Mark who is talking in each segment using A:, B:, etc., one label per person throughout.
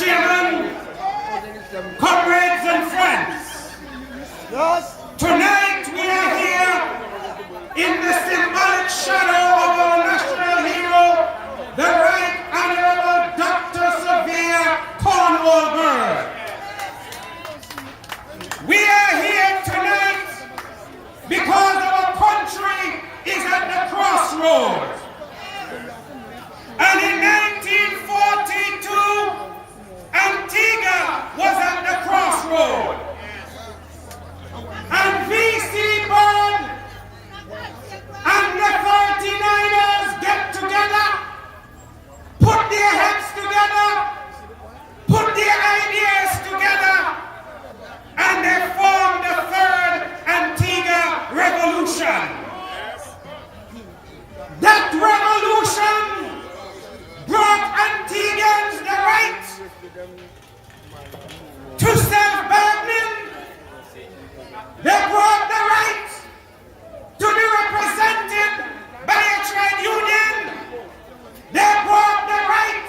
A: Chairman, comrades and friends, tonight we are here in the symbolic shadow of our national hero, the Right Honorable Dr. Sylvia Cornwall Bird. We are here tonight because our country is at the crossroads. And in 1942, Antigua was at the crossroad. And V.C. Byrd and the 39ers get together, put their heads together, put their ideas together, and they formed the third Antigua Revolution. That revolution brought Antiguans the right to self-governing. They brought the right to be represented by a trade union. They brought the right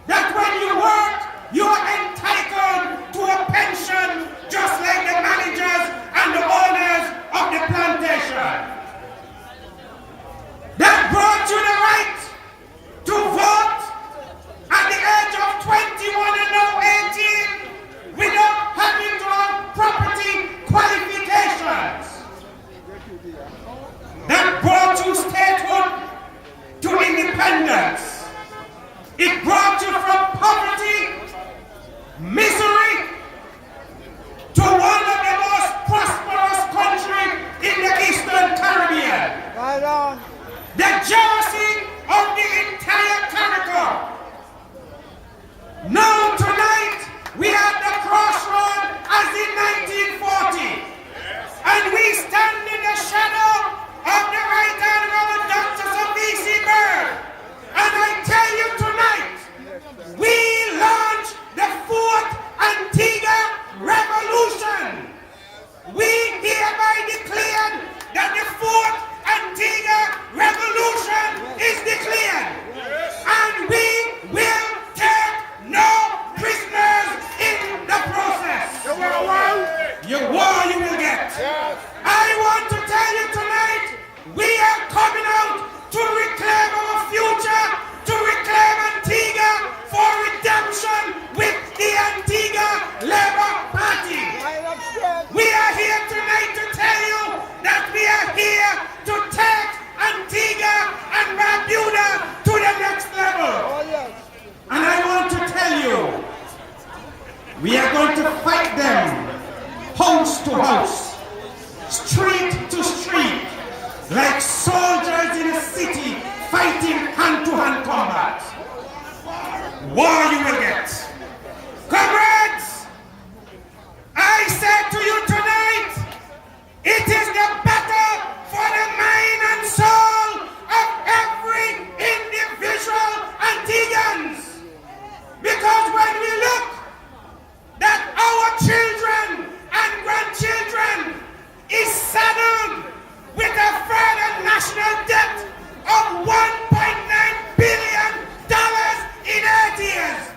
A: that when you work, you are entitled to a pension just like the managers and the owners of the plantation. That brought you the right to vote at the age of 21 and now 18 without having to have property qualifications. That brought you statehood to independence. It brought you from poverty, misery, to one of the most prosperous countries in the Eastern Caribbean.
B: Right on.
A: The jealousy of the entire territory. Now tonight, we are at the crossroad as in 1940. And we stand in the shadow of the Right Honorable Dr. V.C. Byrd. And I tell you tonight, we launched the fourth Antigua Revolution. We hereby declared that the fourth Antigua Revolution is declared. And we will take no prisoners in the process. Your war you will get. I want to tell you tonight, we are coming out to reclaim our future, to reclaim Antigua for redemption with the Antigua Labour Party. We are here tonight to tell you that we are here to take Antigua and Barbuda to the next level. And I want to tell you, we are going to fight them house to house, street to street, like soldiers in a city fighting hand-to-hand combat. War you will get. Comrades, I say to you tonight, it is the battle for the mind and soul of every individual Antiguans. Because when we look that our children and grandchildren is saddled with a further national debt of $1.9 billion in 8 years.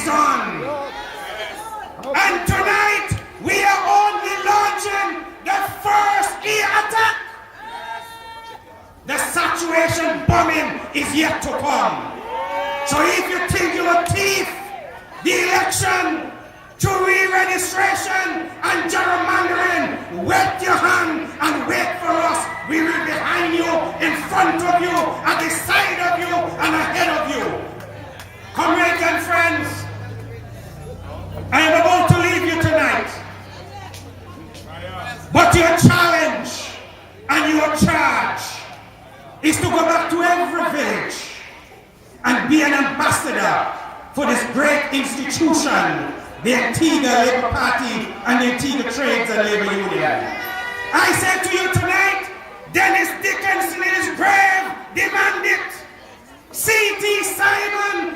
A: on. And tonight, we are only launching the first air attack. The saturation bombing is yet to come. So if you think you will thief the election to re-registration and gerrymandering, wet your hand and wait for us. We will be behind you, in front of you, at the side of you, and ahead of you. Comrades and friends, I am about to leave you tonight. But your challenge and your charge is to go back to every village and be an ambassador for this great institution, the Antigua Labour Party and the Antigua Trades and Labour Union. I say to you tonight, Dennis Dickinson in his grave, demand it. C.T. Simon